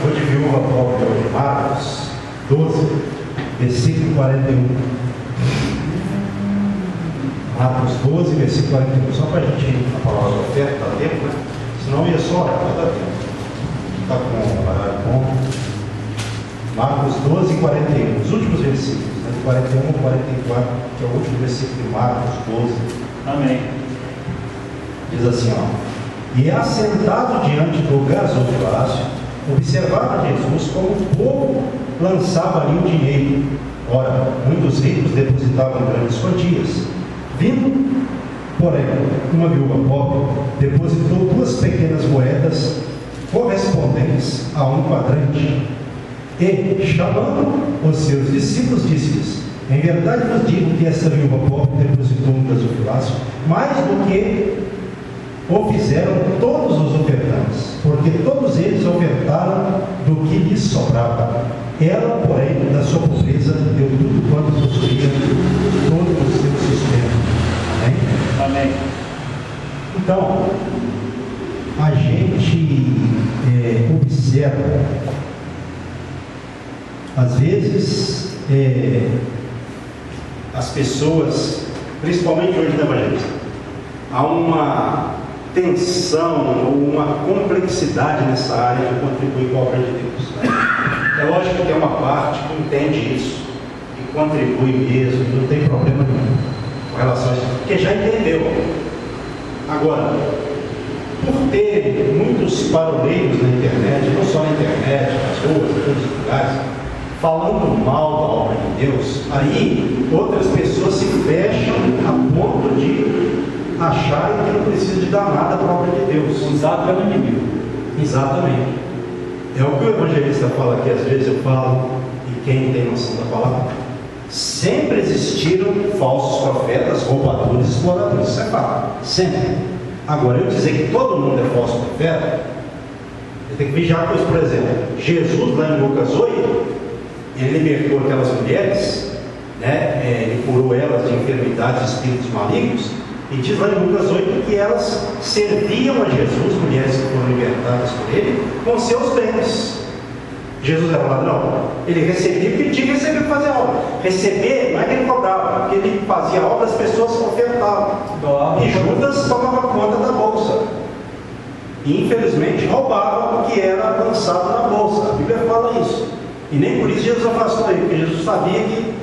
Vou de viúva pobre hoje, Marcos 12, versículo 41. Marcos 12, versículo 41. Só para a gente ir na palavra da oferta, está tempo, né? Senão ia só, não dá tempo. Está com o horário bom. Marcos 12, 41. Os últimos versículos, né? 41 e 44, que é o último versículo de Marcos 12. Amém. Diz assim, ó. E assentado diante do gasofilácio, observava Jesus como o povo lançava ali o dinheiro. Ora, muitos ricos depositavam grandes quantias. Vindo, porém, uma viúva pobre depositou 2 pequenas moedas correspondentes a um quadrante. E, chamando os seus discípulos, disse-lhes: em verdade vos digo que esta viúva pobre depositou no gasofilácio mais do que o fizeram todos os ofertantes, porque todos eles ofertaram do que lhes sobrava. Ela, porém, da sua pobreza, deu tudo quanto possuía, todo o seu sustento. Amém? Amém. Então, a gente observa, às vezes, as pessoas, principalmente hoje na evangelista, há uma tensão, uma complexidade nessa área de contribuir com a obra de Deus. É lógico que tem uma parte que entende isso, que contribui mesmo, não tem problema nenhum com relação a isso, porque já entendeu. Agora, por ter muitos paroleiros na internet, não só na internet, nas ruas, em todos os lugares, falando mal da obra de Deus, aí outras pessoas se fecham a ponto de acharem que não precisa de dar nada para a obra de Deus. Usado pelo inimigo. Exatamente. É o que o evangelista fala aqui, às vezes eu falo, e quem tem noção da palavra, sempre existiram falsos profetas, roubadores, exploradores, isso é fato, sempre. Agora, eu dizer que todo mundo é falso profeta, eu tenho que vigiar, pois, por exemplo, Jesus lá em Lucas 8, ele libertou aquelas mulheres, né? Ele curou elas de enfermidades e espíritos malignos, e diz lá em Lucas 8 que elas serviam a Jesus, mulheres que foram libertadas por ele, com seus bens. Jesus era ladrão? Ele recebia porque ele tinha que receber para fazer a obra. Receber não é que ele cobrava, porque ele fazia a obra, as pessoas ofertavam. E Judas tomava conta da bolsa. E infelizmente roubava o que era lançado na bolsa. A Bíblia fala isso. E nem por isso Jesus afastou ele, porque Jesus sabia que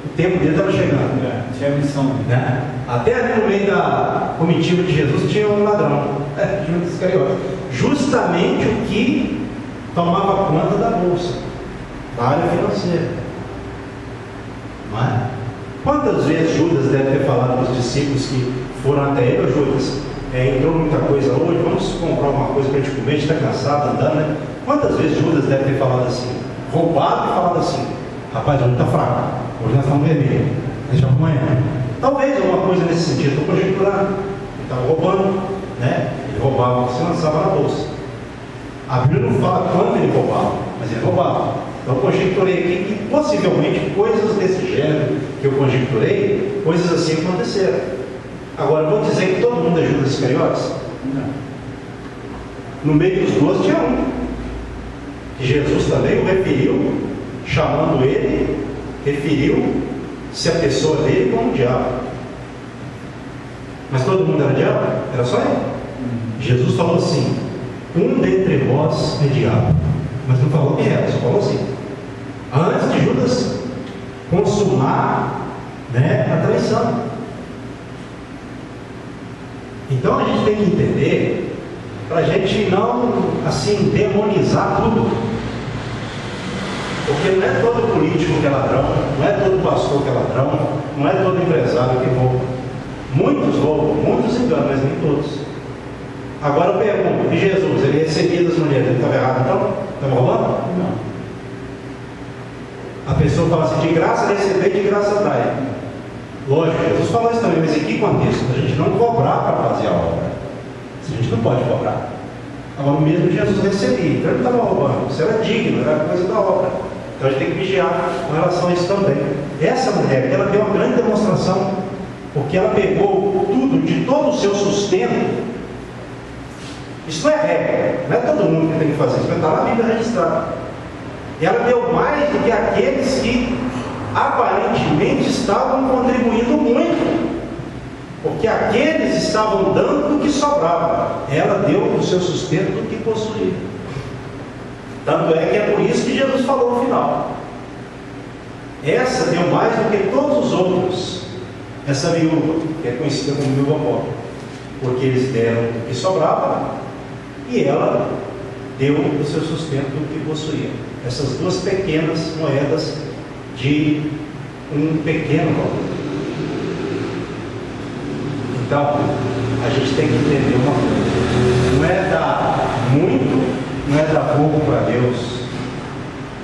o tempo dele estava chegando. Tinha a missão. Né? Até ali no meio da comitiva de Jesus tinha um ladrão, Judas Iscariote, justamente o que tomava conta da bolsa, da área financeira. Não é? Quantas vezes Judas deve ter falado para os discípulos que foram até ele: Judas, entrou muita coisa hoje, vamos comprar alguma coisa para a gente comer, a gente está cansado andando, né? Quantas vezes Judas deve ter falado assim, roubado e falado assim: rapaz, hoje está fraco, hoje nós estamos vermelhos, deixa para amanhã. Talvez alguma coisa nesse sentido, estou conjecturando. Ele estava roubando, né? Ele roubava o que se lançava na bolsa. A Bíblia não fala quanto ele roubava, mas ele roubava. Então eu conjecturei aqui que possivelmente coisas desse gênero que eu conjecturei, coisas assim aconteceram. Agora, vou dizer que todo mundo é Judas Iscariotes? Não. No meio dos 12 tinha um, que Jesus também o referiu, chamando ele, referiu-se a pessoa dele como diabo. Mas todo mundo era diabo? Era só ele? Jesus falou assim: um dentre vós é diabo. Mas não falou quem era, só falou assim. Antes de Judas consumar, né, a traição. Então a gente tem que entender, para a gente não assim demonizar tudo. Porque não é todo político que é ladrão, não é todo pastor que é ladrão, não é todo empresário que rouba. Muitos roubam, muitos enganam, mas nem todos. Agora eu pergunto: e Jesus, ele recebia das mulheres, ele estava errado então? Estava roubando? Não. A pessoa fala assim: de graça receber, de graça dar. Lógico, Jesus falou isso também, mas em que contexto? A gente não cobrar para fazer a obra. A gente não pode cobrar. Agora, o mesmo Jesus recebia, então ele não estava roubando, isso era digno, era coisa da obra. Então a gente tem que vigiar com relação a isso também. Essa mulher, ela deu uma grande demonstração, porque ela pegou tudo, de todo o seu sustento, Isso não é regra, não é todo mundo que tem que fazer isso, mas está na Bíblia registrado. Ela deu mais do que aqueles que aparentemente estavam contribuindo muito, porque aqueles estavam dando do que sobrava, ela deu o seu sustento do que possuía. Tanto é que é por isso que Jesus falou no final: essa deu mais do que todos os outros, essa viúva, que é conhecida como viúva pobre, porque eles deram do que sobrava e ela deu o seu sustento do que possuía. Essas duas pequenas moedas de um pequeno valor. Então, a gente tem que entender uma coisa: não é dar muito, não é dar pouco para Deus,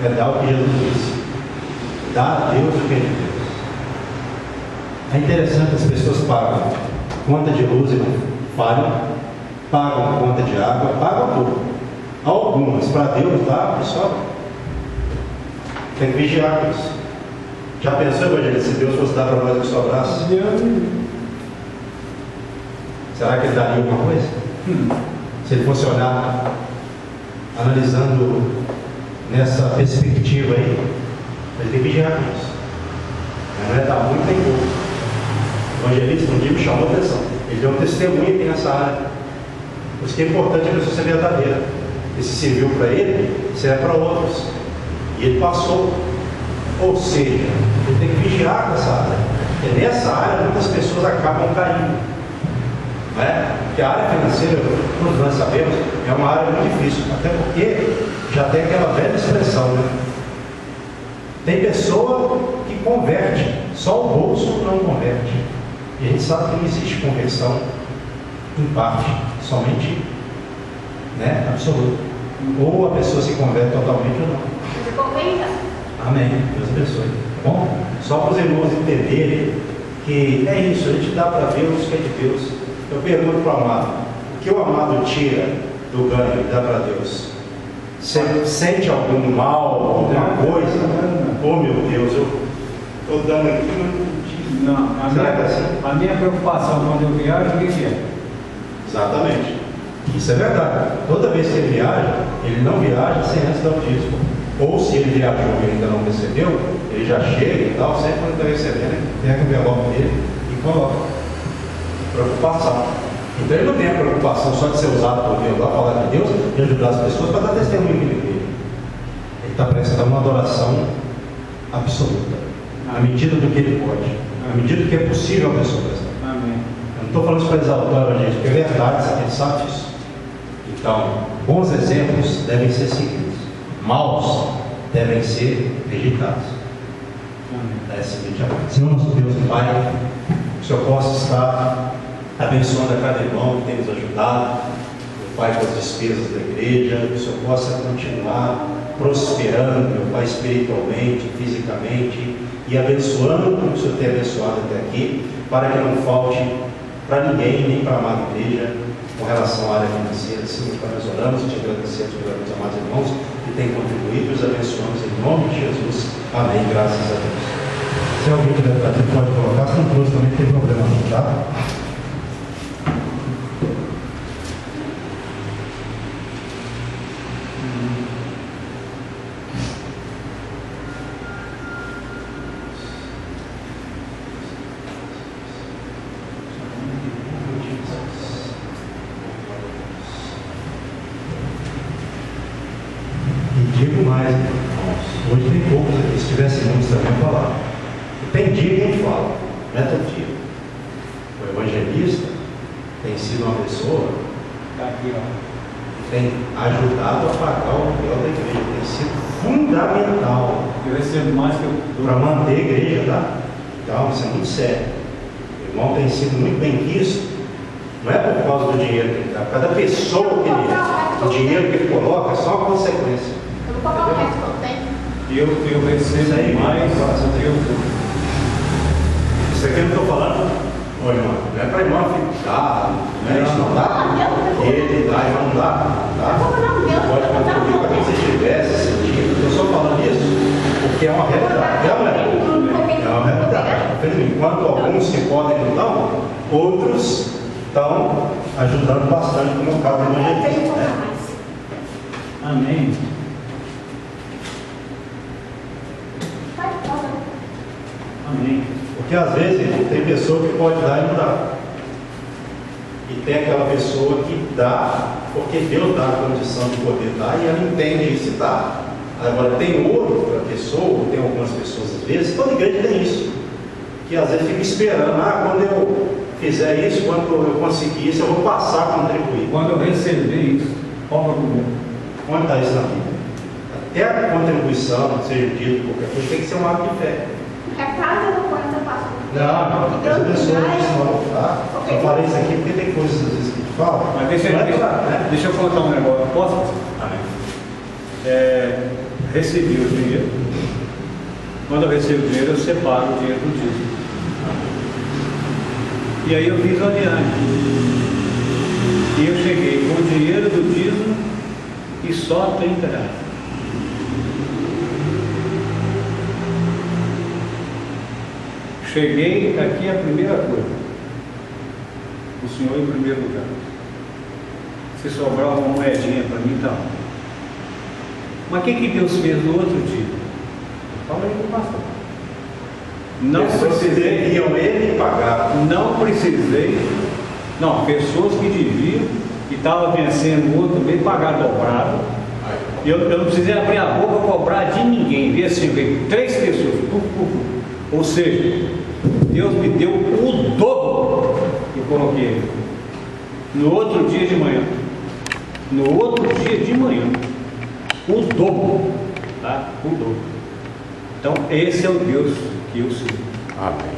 é dar o que Jesus disse: dá a Deus o que é de Deus. É interessante, as pessoas pagam conta de luz e não falham, pagam conta de água, pagam tudo. Algumas, para Deus dá o que sobra. Tem que vigiar com isso. Já pensou, evangelista, se Deus fosse dar para nós o que sobrasse? Será que ele daria alguma coisa? Se ele fosse olhar, analisando nessa perspectiva aí, ele tem que vigiar com isso. Não é dar muito nem pouco. O evangelista um dia me chamou a atenção. Ele deu um testemunho aqui nessa área. Por isso que é importante a pessoa ser verdadeira. Esse serviu para ele, serve para outros. E ele passou. Ou seja, ele tem que vigiar com essa área. Porque nessa área muitas pessoas acabam caindo. Não é? Porque a área financeira, todos nós sabemos, é uma área muito difícil. Até porque já tem aquela velha expressão, né? Tem pessoa que converte, só o bolso não converte. E a gente sabe que não existe conversão em parte, somente, né, absoluta. Ou a pessoa se converte totalmente ou não. Amém. Deus abençoe. Tá bom? Só para os irmãos entenderem que é isso, a gente dá para Deus o que é de Deus. Eu pergunto para o amado: o que o amado tira do ganho e dá para Deus? Você sente algum mal, alguma coisa? Oh meu Deus, eu estou dando aqui, mas não. Será que é assim? A minha preocupação quando eu viajo, o que é? Exatamente. Isso é verdade. Toda vez que ele viaja, ele não viaja sem antes dar o dízimo. Ou se ele viajou e ainda não recebeu, ele já chega e tal, sempre quando está recebendo, ele pega o envelope dele e coloca. Preocupação. Então ele não tem a preocupação só de ser usado por Deus lá, falar de Deus e ajudar as pessoas para dar testemunho dele. Ele está prestando uma adoração absoluta, à medida do que ele pode, à medida do que é possível a pessoa prestar. Amém. Eu não estou falando isso para exaltar a gente, porque é verdade, isso aqui, ele sabe disso. Então, bons exemplos devem ser seguidos, maus devem ser rejeitados. É seguinte, Senhor nosso Deus e Pai, que o Senhor possa estar abençoando a cada irmão que tem nos ajudado, meu Pai, com as despesas da igreja, que o Senhor possa continuar prosperando, meu Pai, espiritualmente, fisicamente, e abençoando como o Senhor tem abençoado até aqui, para que não falte para ninguém, nem para a amada igreja, com relação à área financeira. Senhor, nós oramos e te agradecemos pelos meus amados irmãos que têm contribuído e os abençoamos em nome de Jesus. Amém. Graças a Deus. Se alguém tiver para ti, pode colocar. Se não trouxe também, não tem problema não, tá? Digo mais, irmãos, hoje tem poucos aqui, se tivesse muitos também eu falar. Tem dia que a gente fala, não é todo dia. O evangelista tem sido uma pessoa que tem ajudado a pagar o aluguel da igreja, tem sido fundamental. Eu recebo mais que eu para manter a igreja, tá? Então, isso é muito sério. O irmão tem sido muito bem quisto, não é por causa do dinheiro que ele dá, cada pessoa que ele é, o dinheiro que ele coloca é só uma consequência. Eu recebo aí, mais do que eu dou. Isso aqui eu não estou falando, ô irmão, não é para irmão ficar, não é isso, não dá? Ele dá, irmão, não dá, tá? Pode contribuir para quem você tivesse sentido. Eu estou só falando isso porque é uma realidade, é uma realidade. Enquanto alguns que podem não dão, outros estão ajudando bastante como o caso do evangelista, né? Amém. Amém. Porque às vezes tem pessoa que pode dar e não dá. E tem aquela pessoa que dá, porque Deus dá a condição de poder dar, e ela entende isso e dá. Agora tem outra pessoa, tem algumas pessoas às vezes, toda igreja tem isso, que às vezes fica esperando, quando eu fizer isso, quando eu conseguir isso, eu vou passar a contribuir. Quando eu receber isso, cobra comigo. Onde está isso na Bíblia? Até a contribuição, seja dito qualquer coisa, tem que ser um ato de fé. É casa ou coisa, pastor? Não, essa pessoa não, tá? Eu falei isso aqui porque tem coisas às vezes que tu fala. Mas deixa eu contar um negócio. Posso? Amém. Recebi o dinheiro. Quando eu recebo o dinheiro, eu separo o dinheiro do dízimo. E aí eu fiz uma viagem. E eu cheguei com o dinheiro do dízimo e só 30 reais. Cheguei aqui, a primeira coisa, o senhor em primeiro lugar. Se sobrar uma moedinha para mim, tá. Mas o que Deus fez no outro dia? Fala aí com o pastor. Não precisei. Iam ele pagar. Não precisei. Não, pessoas que deviam, que estavam vencendo o outro bem, pagaram dobrado. Eu não precisei abrir a boca para cobrar de ninguém. Vi assim, veio 3 pessoas. Ou seja, Deus me deu o dobro que eu coloquei. No outro dia de manhã. No outro dia de manhã. O dobro. Tá? O dobro. Então, esse é o Deus que eu sirvo. Amém.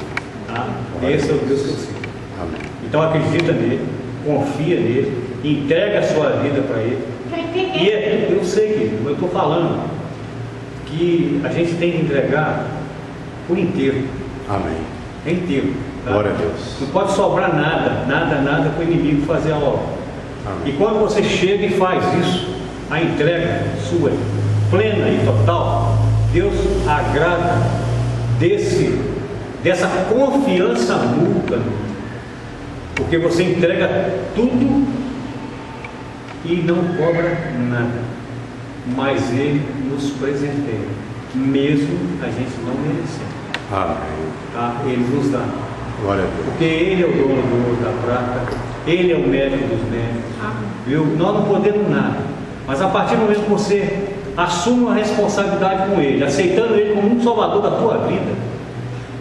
Tá? Esse é o Deus que eu sirvo. Amém. Então, acredita nele, confia nele, entrega a sua vida para ele. E eu sei que eu estou falando que a gente tem que entregar por inteiro. Amém. É inteiro. Tá? Glória a Deus. Não pode sobrar nada para o inimigo fazer a obra. Amém. E quando você chega e faz isso, a entrega sua plena e total, Deus agrada dessa confiança mútua, porque você entrega tudo e não cobra nada, mas Ele nos presenteia, mesmo a gente não merecendo. Amém. Tá? Ele nos dá. Glória a Deus. Porque Ele é o dono do ouro, da prata, Ele é o médico dos médicos. Viu? Nós não podemos nada, mas a partir do momento que você assume uma responsabilidade com Ele, aceitando Ele como um salvador da tua vida,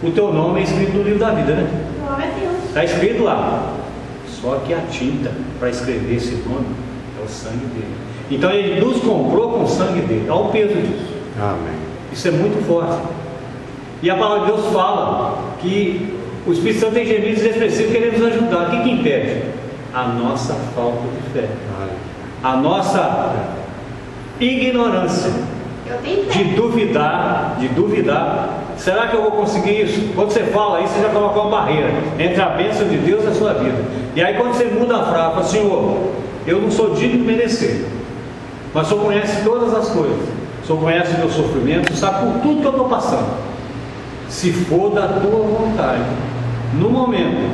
o teu nome é escrito no livro da vida, né? Glória a Deus. Está escrito lá. Só que a tinta para escrever esse nome é o sangue dele. Então Ele nos comprou com o sangue dele. Olha o peso disso. Amém. Isso é muito forte. E a palavra de Deus fala que o Espírito Santo tem gemidos expressivos querendo nos ajudar. O que impede? A nossa falta de fé. A nossa ignorância de duvidar. Será que eu vou conseguir isso? Quando você fala isso, você já colocou uma barreira entre a bênção de Deus e a sua vida. E aí quando você muda a frase, fala, Senhor, eu não sou digno de merecer, mas o Senhor conhece todas as coisas, o Senhor conhece o meu sofrimento, sabe por tudo que eu estou passando. Se for da tua vontade, no momento,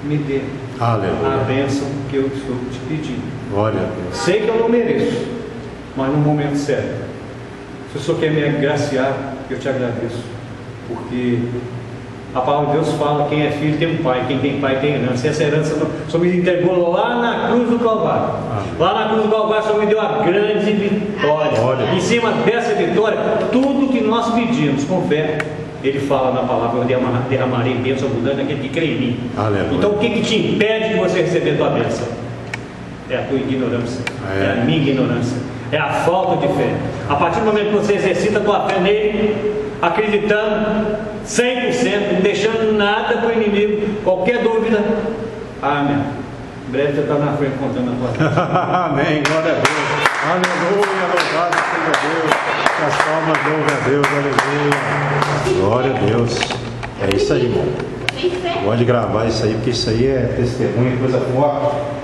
me dê a bênção que eu estou te pedindo. Glória a Deus. Sei que eu não mereço, mas no momento certo, se o Senhor quer me agraciar, eu te agradeço, porque a palavra de Deus fala: quem é filho tem um pai, quem tem pai tem herança. Essa herança o Senhor me entregou lá na cruz do Calvário. Lá na cruz do Calvário o Senhor me deu a grande vitória. Em cima dessa vitória, tudo que nós pedimos com fé, Ele fala na palavra: eu derramarei bênção abundante naquele que crê em mim. Aleluia. Então o que te impede de você receber a tua bênção? É a tua ignorância, é a minha ignorância, é a falta de fé. A partir do momento que você exercita a tua fé nele, acreditando 100%, não deixando nada para o inimigo, qualquer dúvida, amém. Em breve você está na frente contando a tua vida. Amém, glória a Deus. Aleluia, louvado seja Deus. As palmas louvam a Deus, aleluia. Glória a Deus. É isso aí, irmão. Pode gravar isso aí, porque isso aí é testemunho, coisa forte.